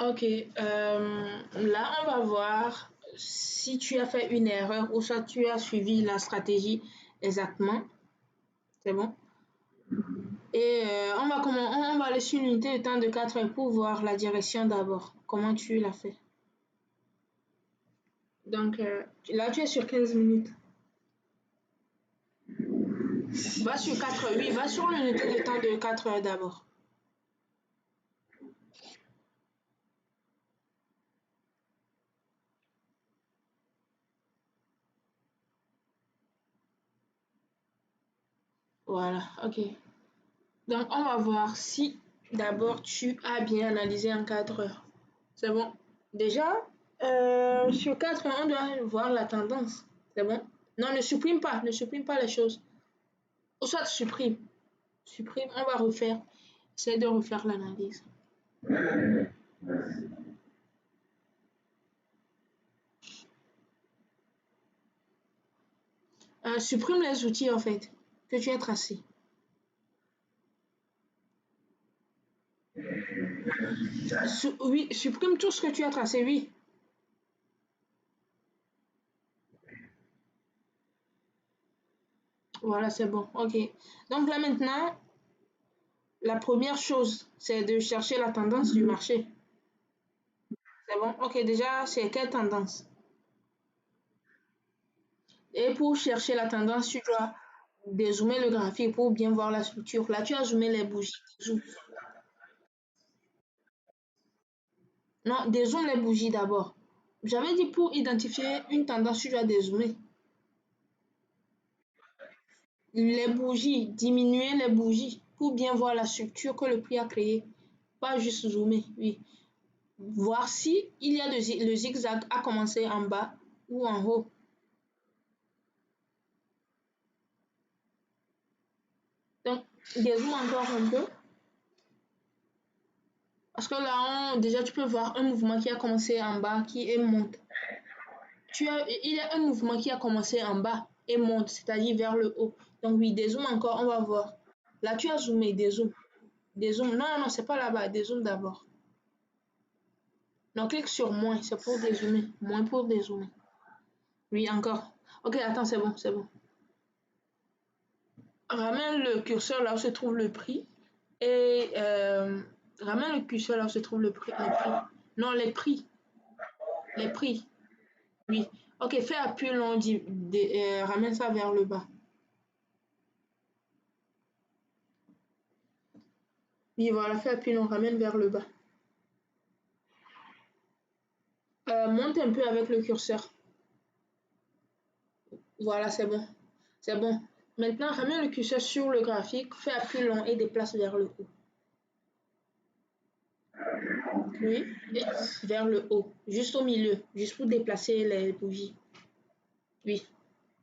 Ok, là on va voir si tu as fait une erreur ou soit tu as suivi la stratégie exactement. C'est bon? Et on va aller sur l'unité de temps de 4 heures pour voir la direction d'abord. Comment tu l'as fait? Donc là tu es sur 15 minutes. Va sur 4 heures, oui, va sur l'unité de temps de 4 heures d'abord. Voilà, ok. Donc, on va voir si d'abord tu as bien analysé en 4 heures. C'est bon. Déjà, sur 4 heures, on doit voir la tendance. C'est bon. Non, ne supprime pas les choses. Ou soit supprime. Supprime, on va refaire. Essaye de refaire l'analyse. Supprime les outils en fait que tu as tracés. Oui, supprime tout ce que tu as tracé, oui. Voilà, c'est bon. Ok. Donc là maintenant, la première chose, c'est de chercher la tendance du marché. C'est bon? Ok, déjà, c'est quelle tendance? Et pour chercher la tendance, tu dois dézoomer le graphique pour bien voir la structure. Là, tu as zoomé les bougies. Zoom. Non, dézoome les bougies d'abord. J'avais dit pour identifier une tendance, tu dois dézoomer. Les bougies, diminuer les bougies pour bien voir la structure que le prix a créée. Pas juste zoomer, oui. Voir si il y a le zigzag a commencé en bas ou en haut. Donc, dézoome encore un peu. Parce que là, déjà, tu peux voir un mouvement qui a commencé en bas, qui est monte. Il y a un mouvement qui a commencé en bas et monte, c'est-à-dire vers le haut. Donc oui, dézoome encore, on va voir. Là, tu as zoomé, dézoome. Dézoome. Non, non, c'est pas là-bas, dézoome d'abord. Non, clique sur moins, c'est pour dézoomer. Moins pour dézoomer. Oui, encore. Ok, attends, c'est bon, c'est bon. Ramène le curseur là où se trouve le prix et ramène le curseur là où se trouve le prix. Non, les prix. Les prix. Oui. Ok, fais appui long, ramène ça vers le bas. Oui, voilà, fais appui long, ramène vers le bas. Monte un peu avec le curseur. Voilà, c'est bon. C'est bon. Maintenant, ramène le curseur sur le graphique, fais appui long et déplace vers le haut. Oui, et vers le haut, juste au milieu, juste pour déplacer les bougies. Oui.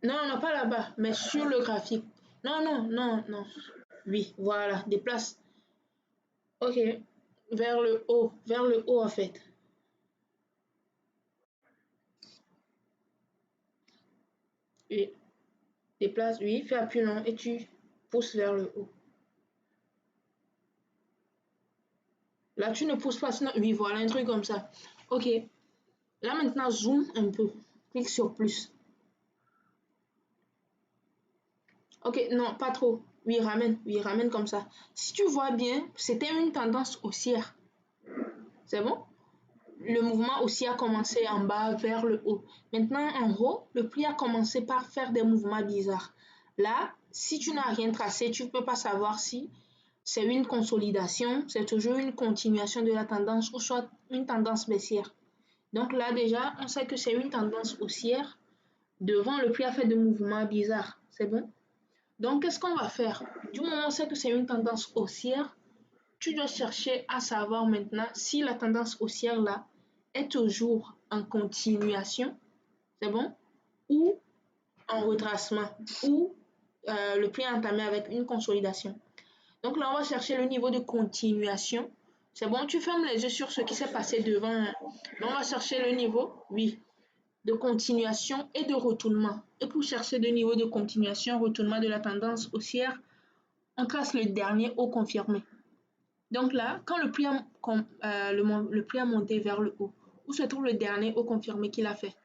Non, non, pas là-bas, mais sur le graphique. Non, non, non, non. Oui, voilà, déplace. Ok, vers le haut en fait. Oui, déplace, oui, fais appui long et tu pousses vers le haut. Là, tu ne pousses pas, sinon, oui, voilà, un truc comme ça. Ok, là maintenant, zoom un peu. Clique sur plus. Ok, non, pas trop. Oui, ramène comme ça. Si tu vois bien, c'était une tendance haussière. C'est bon? Le mouvement aussi a commencé en bas vers le haut. Maintenant, en haut, le prix a commencé par faire des mouvements bizarres. Là, si tu n'as rien tracé, tu ne peux pas savoir si c'est une consolidation, c'est toujours une continuation de la tendance ou soit une tendance baissière. Donc là, déjà, on sait que c'est une tendance haussière. Devant, le prix a fait des mouvements bizarres. C'est bon? Donc, qu'est-ce qu'on va faire? Du moment où on sait que c'est une tendance haussière, tu dois chercher à savoir maintenant si la tendance haussière là est toujours en continuation, c'est bon, ou en retracement, ou le prix est entamé avec une consolidation. Donc là, on va chercher le niveau de continuation. C'est bon, tu fermes les yeux sur ce qui s'est passé devant. Hein. On va chercher le niveau, oui, de continuation et de retournement. Et pour chercher le niveau de continuation, retournement de la tendance haussière, on trace le dernier haut confirmé. Donc là, quand le prix le prix a monté vers le haut, où se trouve le dernier haut confirmé qu'il a fait?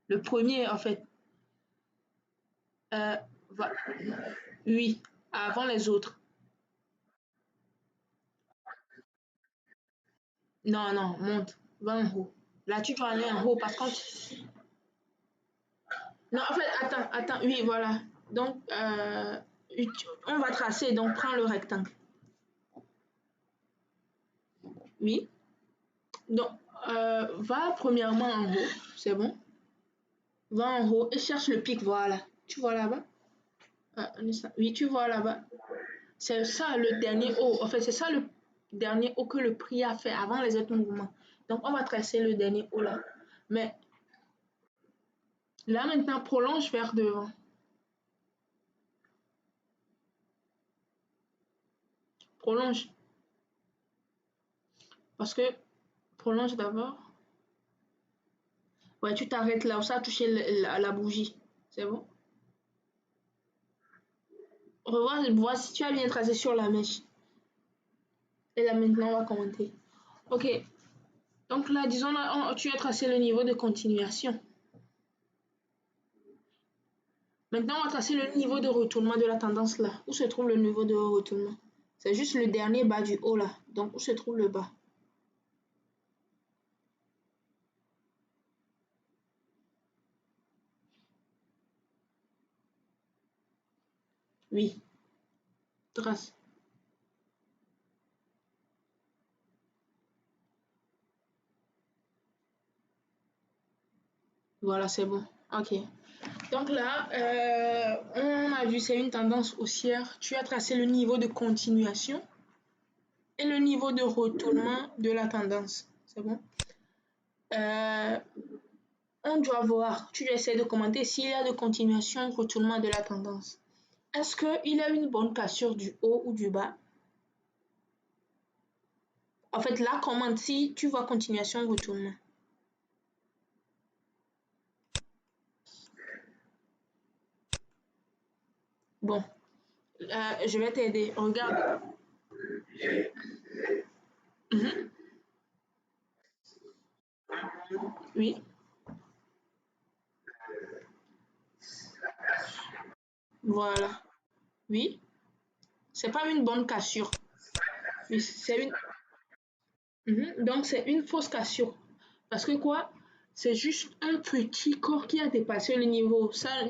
Le premier, en fait. Euh, va- oui, avant les autres. Non, non, monte. Va en haut. Là, tu dois aller en haut parce que... Non, en fait, attends. Oui, voilà. Donc, on va tracer. Donc, prends le rectangle. Oui. Donc, va premièrement en haut. C'est bon. Va en haut et cherche le pic. Voilà. Tu vois là-bas? Oui, tu vois là-bas. C'est ça le dernier haut. En fait, c'est ça le dernier haut que le prix a fait avant les autres mouvements. Donc, on va tracer le dernier haut là. Mais là, maintenant, prolonge vers devant. Prolonge. Parce que prolonge d'abord. Ouais, tu t'arrêtes là où ça a touché la bougie. C'est bon? Revois, vois si tu as bien tracé sur la mèche. Et là, maintenant, on va commenter. Ok. Donc là, disons, là, tu as tracé le niveau de continuation. Maintenant, on va tracer le niveau de retournement de la tendance là. Où se trouve le niveau de retournement? C'est juste le dernier bas du haut là. Donc, où se trouve le bas? Oui, trace. Voilà, c'est bon. Ok. Donc là, on a vu c'est une tendance haussière. Tu as tracé le niveau de continuation et le niveau de retournement de la tendance. C'est bon? Euh, on doit voir, tu essaies de commenter s'il y a de continuation, retournement de la tendance. Est-ce qu'il y a une bonne cassure du haut ou du bas? En fait, là, commente si tu vois continuation, retournement. Bon, je vais t'aider. Regarde. Mhm. Oui, voilà. Oui, c'est pas une bonne cassure. Oui, c'est une. Mhm. Donc, c'est une fausse cassure. Parce que quoi? C'est juste un petit corps qui a dépassé le niveau. Ça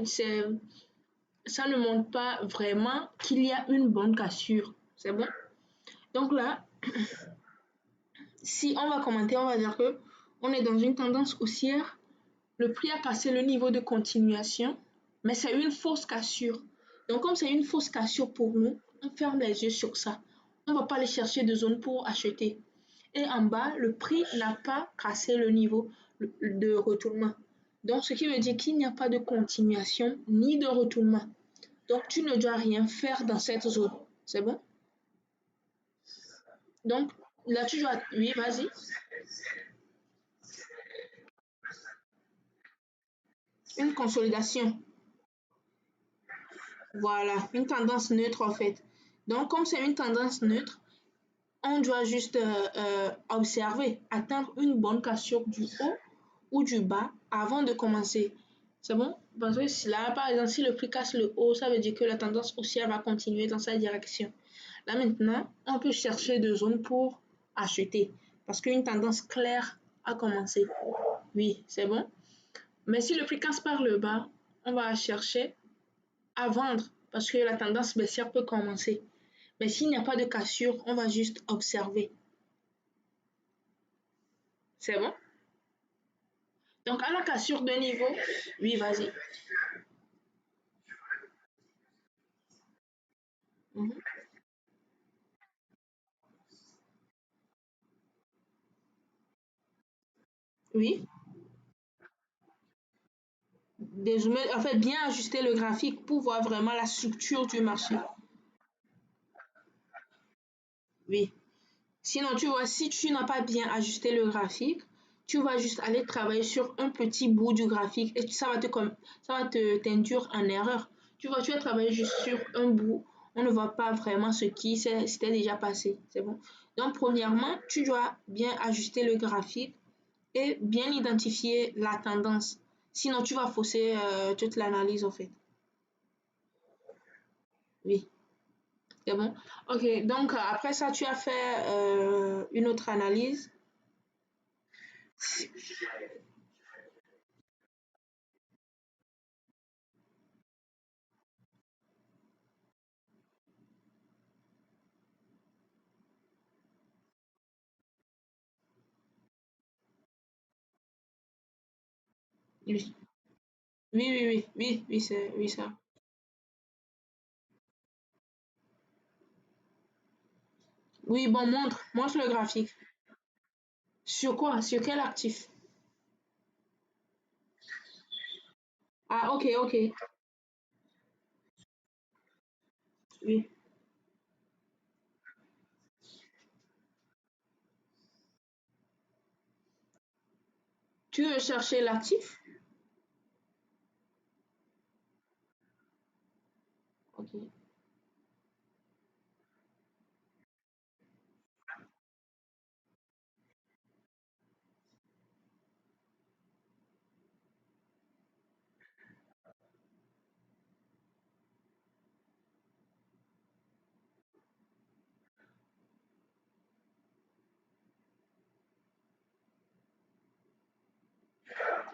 ne montre pas vraiment qu'il y a une bonne cassure. C'est bon? Donc là, si on va commenter, on va dire que on est dans une tendance haussière. Le prix a cassé le niveau de continuation, mais c'est une fausse cassure. Donc, comme c'est une fausse cassure pour nous, on ferme les yeux sur ça. On ne va pas aller chercher de zone pour acheter. Et en bas, le prix n'a pas cassé le niveau de retournement. Donc, ce qui veut dire qu'il n'y a pas de continuation ni de retournement. Donc, tu ne dois rien faire dans cette zone. C'est bon? Donc, là, tu dois... Oui, vas-y. Une consolidation. Voilà, une tendance neutre en fait. Donc, comme c'est une tendance neutre, on doit juste observer, atteindre une bonne cassure du haut ou du bas avant de commencer. C'est bon? Parce que là, par exemple, si le prix casse le haut, ça veut dire que la tendance haussière va continuer dans sa direction. Là maintenant, on peut chercher des zones pour acheter. Parce qu'une tendance claire a commencé. Oui, c'est bon. Mais si le prix casse par le bas, on va chercher à vendre parce que la tendance baissière peut commencer. Mais s'il n'y a pas de cassure, on va juste observer. C'est bon? Donc, à la cassure de niveau, oui, vas-y. Mhm. Oui. Dézoomer, en fait, bien ajuster le graphique pour voir vraiment la structure du marché. Oui. Sinon, tu vois, si tu n'as pas bien ajusté le graphique, tu vas juste aller travailler sur un petit bout du graphique et ça va te t'induire en erreur. Tu vois, tu vas travailler juste sur un bout. on ne voit pas vraiment ce qui s'était déjà passé. C'est bon. Donc, premièrement, tu dois bien ajuster le graphique et bien identifier la tendance. Sinon, tu vas fausser toute l'analyse, en fait. Oui, c'est bon. Ok, donc après ça, tu as fait une autre analyse. Oui, oui, c'est oui, ça. Oui, bon, montre le graphique. Sur quoi? Sur quel actif? Ah, ok, ok. Oui. Tu veux chercher l'actif? Ok. Oui,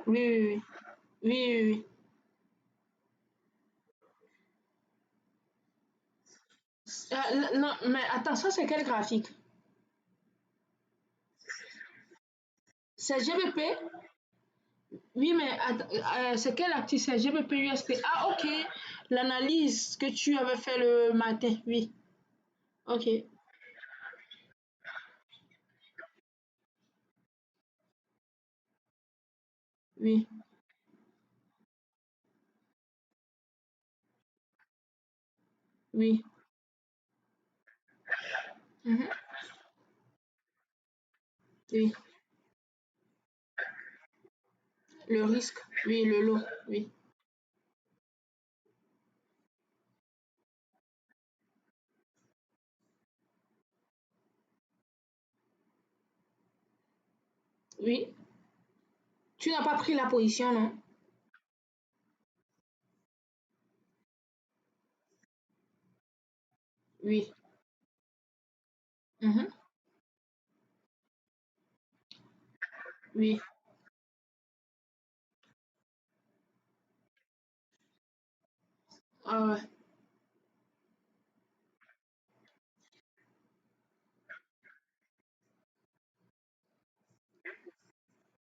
oui, oui. Oui, oui, oui. Non, mais attends, ça c'est quel graphique? C'est GBP? Oui, mais c'est quel actif? C'est GBP USD. Ah, ok. L'analyse que tu avais fait le matin. Oui. Ok. Oui. Oui. Mhm. Oui. Le risque. Oui, le lot. Oui. Oui. Tu n'as pas pris la position, non? Oui. Mhm. Oui. Ah ouais.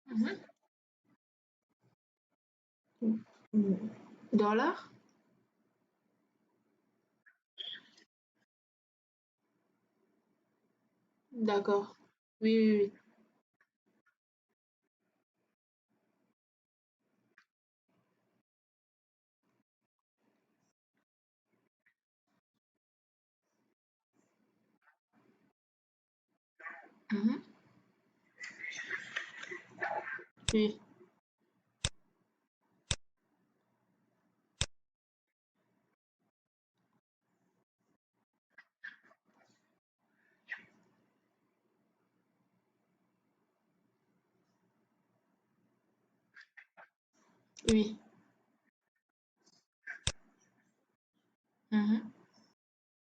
Mhm. Dollar? D'accord. Oui, oui, oui. Mhm. Oui, oui.